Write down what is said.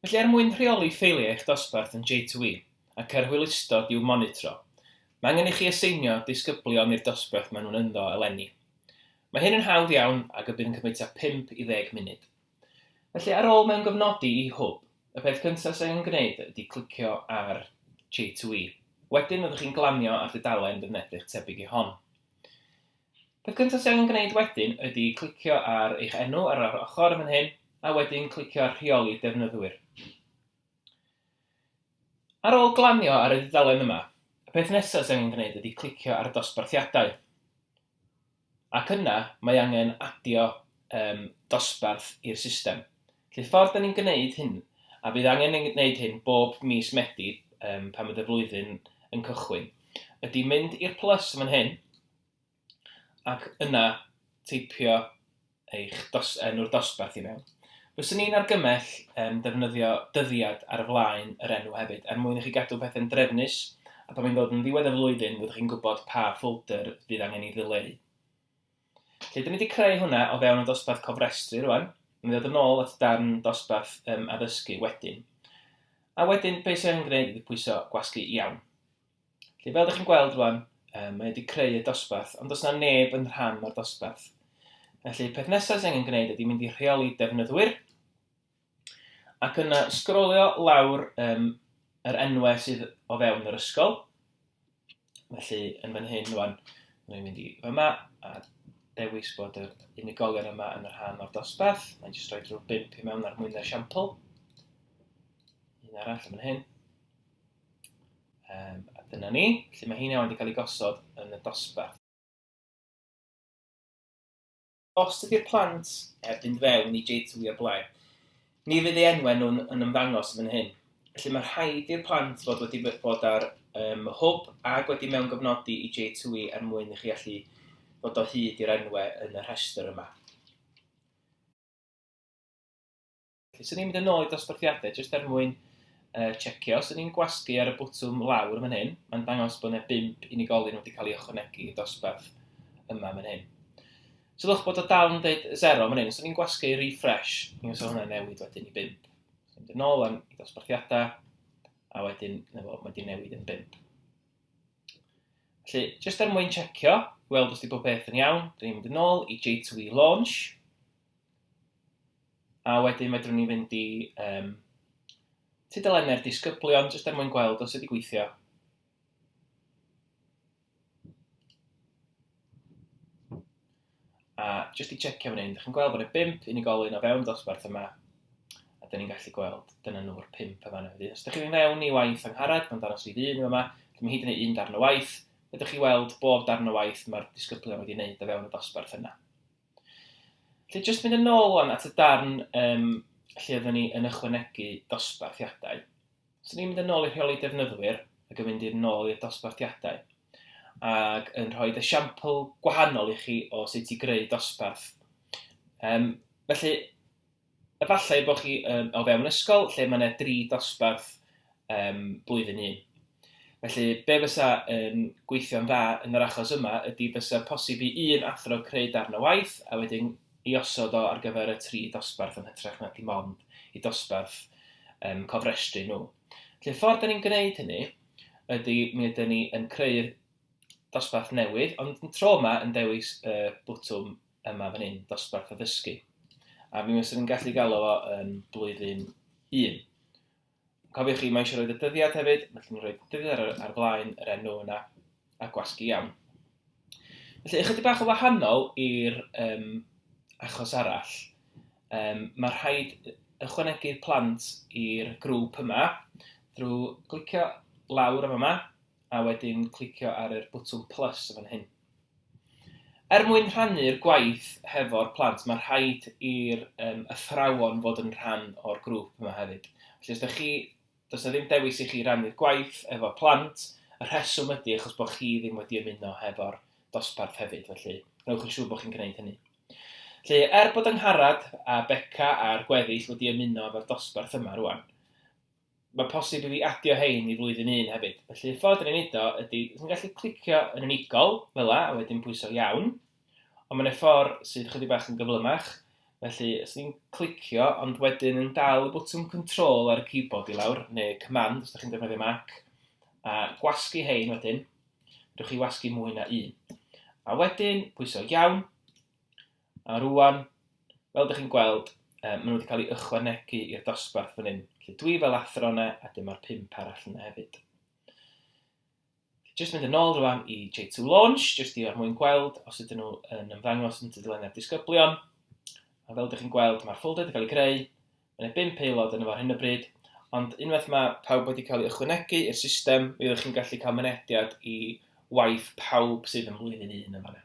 Felly mwyn rheoli ffeiliau eich dosbarth yn J2E ac hwylusto i'w monitro, mae angen i chi aseinio disgyblion i'r dosbarth maen nhw'n ynddo eleni. Mae hyn yn hawdd iawn ac y bydd yn cymryd tua 5 i 10 munud. Felly ar ôl mewn gofnodi i hwb, y peth cyntaf sy'n ei gwneud ydy clicio ar J2E. Wedyn fyddwch chi'n glanio ar dudalen yn edrych tebyg i hon. Peth cyntaf sy'n ei gwneud wedyn ydy clicio ar eich enw ar yr ochr yn hyn, a wedyn clicio ar rheoli defnyddwyr. Ar ôl glanio ar y dudalen yma, y peth nesaf sy'n ei gwneud ydy clicio ar y dosbarthiadau. Ac yna mae angen adio dosbarth i'r system. Felly ffordd ni'n gwneud hyn, a bydd angen yn gwneud hyn bob mis Medi pan bydd y flwyddyn yn cychwyn, ydy mynd i'r plus fan hyn, ac yna teipio eich enw'r dosbarth i mewn. Fyswn ni'n argymell defnyddio dyddiad ar y flaen yr enw hefyd, mwyn i chi gadw pethau'n drefnus, a pan mae'n dod yn ddiwedd y flwyddyn, fyddwch chi'n gwybod pa ffolder fydd angen i ddileu. Felly, dyn ni wedi creu hwnna o fewn y dosbarth cofrestru rwan. Mae'n dod yn ôl at darn dosbarth addysgu wedyn. A wedyn, beth sy'n gwneud ydy pwyso gwasgu iawn. Felly, fel ydych chi'n gweld rwan, mae wedi creu y dosbarth, ond does na neb yn rhan o'r dosbarth. Felly, peth nesaf sy'n gwneud ydy mynd i rheoli defnyddwyr, ac yna sgrolio lawr yr enwau sydd o fewn yr ysgol. Felly, yn fan hyn rwan, mae'n mynd i fyma, a dewis bod yr unigolion yma yn yr rhan o'r dosbarth. Mae'n jyst rhoi drwy 5 i mewn ar mwyn esiampl. Un arall yn fan hyn. A dyna ni. Felly mae hyn wedi cael ei gosod yn y dosbarth. Os ydy'r plant fynd fewn i J2E o'r blaen, ni fydd ei enwau nhw'n yn ymddangos fan hyn. Felly mae rhaid i'r plant fod wedi bod ar hwb ac wedi mewn gofnodi i J2E mwyn i chi allu fod o hyd i'r enwau yn y rhestr yma. Felly, sy'n ni'n mynd yn ôl i dosbarthiadau, jyst mwyn checio. Sy'n ni'n gwasgu ar y bwtwm lawr fan hyn, mae'n dangos bod yna 5 unigolyn wedi cael ei ychwanegu i dosbarth yma fan hyn. Sylwch bod o dal yn dweud 0 fan hyn, so ni'n gwasgu refresh, ni'n gwasgu hwnna newid wedyn i 5. So ni'n mynd yn ôl i dosbarthiadau, a wedyn mae wedi newid yn 5. Felly, jyst mwyn checio, gweld os di bob beth yn iawn, ni'n mynd yn ôl i J2E Launch, a wedyn medrwn ni fynd i tudalenau'r disgyblion, jyst mwyn gweld os ydi gweithio. A jyst i checio fan hyn, ydych chi'n gweld bod yna 5 unigolyn o fewn dosbarth yma, a dyn ni'n gallu gweld dyna nhw'r 5 yma. Os ydych chi'n fewn i waith angharad, mae'n danos sydd un yma, mae hyd yn ei un darn o waith, ydych chi'n weld bob darn o waith mae'r disgyblion wedi gwneud o fewn y dosbarth yna. Felly, jyst mynd yn ôl at y darn lle oeddwn ni yn ychwanegu dosbarthiadau. So ni'n mynd yn ôl i'r rheoli defnyddwyr ac yn mynd i'r nôl i'r dosbarthiadau, ac yn rhoi esiampl gwahanol i chi o sut i greu dosbarth. Felly, efallai bod chi o fewn ysgol lle mae yna 3 dosbarth blwyddyn 1. Felly, be fysa yn gweithio'n dda yn yr achos yma ydy fysa posib i un athro creu darn o waith, a wedyn i osod o ar gyfer y 3 dosbarth yn hytrach na dim ond i dosbarth cofrestru nhw. Felly, ffordd ni'n gwneud hynny ydy mi ydyn ni yn creu'r dosbarth newydd, ond yn tro yma yn dewis bwtwm yma fan hyn, dosbarth addysgu. A mi fysa ni'n gallu gael o yn blwyddyn 1. Cofiwch chi, mae eisiau rhoi y dyddiad hefyd, felly ni'n rhoi dyddiad ar flaen yr enw yna a gwasgu iawn. Felly, ychydig bach o wahanol i'r achos arall, mae rhaid ychwanegu'r plant i'r grŵp yma drwy glicio lawr yma, a wedyn clicio ar y bwtwm plus fan hyn. Mwyn rhannu'r gwaith hefo'r plant, mae rhaid i'r athrawon fod yn rhan o'r grŵp yma hefyd. Felly, does na ddim dewis i chi rannu'r gwaith efo'r plant, y rheswm ydy achos bod chi ddim wedi ymuno hefo'r dosbarth hefyd, felly gnewch yn siŵr bod chi'n gwneud hynny. Felly, bod Angharad a Beca a'r gweddill wedi ymuno efo'r dosbarth yma rwan, mae posib i fi adio hein i flwyddyn 1 hefyd. Felly, ffordd ni'n neud o ydy, chi'n gallu clicio yn unigol, fel a wedyn pwyso iawn, ond mae'n ffordd sydd chydig bach yn gyflymach, Felly, os ni'n clicio, ond wedyn yn dal y bwtwm control ar y keyboard i lawr, neu command, os ydych chi'n defnyddio Mac, a gwasgu hein wedyn, rydwch chi wasgu mwy na un. A wedyn, pwyso iawn, a rwan, fel ydych chi'n gweld, maen nhw wedi cael eu ychwanegu i'r dosbarth fan hyn. Felly dwi fel athro yna, a dyma'r 5 arall yna hefyd. Jyst mynd yn ôl rwan i J2 Launch, jyst i ar mwyn gweld os ydyn nhw yn ymddangos yn dydyleniad disgyblion. A fel ydych chi'n gweld, mae'r folder wedi cael ei greu, mae'n 5 aelod yno fo ar hyn o bryd, ond unwaith mae pawb wedi cael ei ychwanegu i'r system, byddwch chi'n gallu cael mynediad i waith pawb sydd yn flwyddyn 1 yn fanna.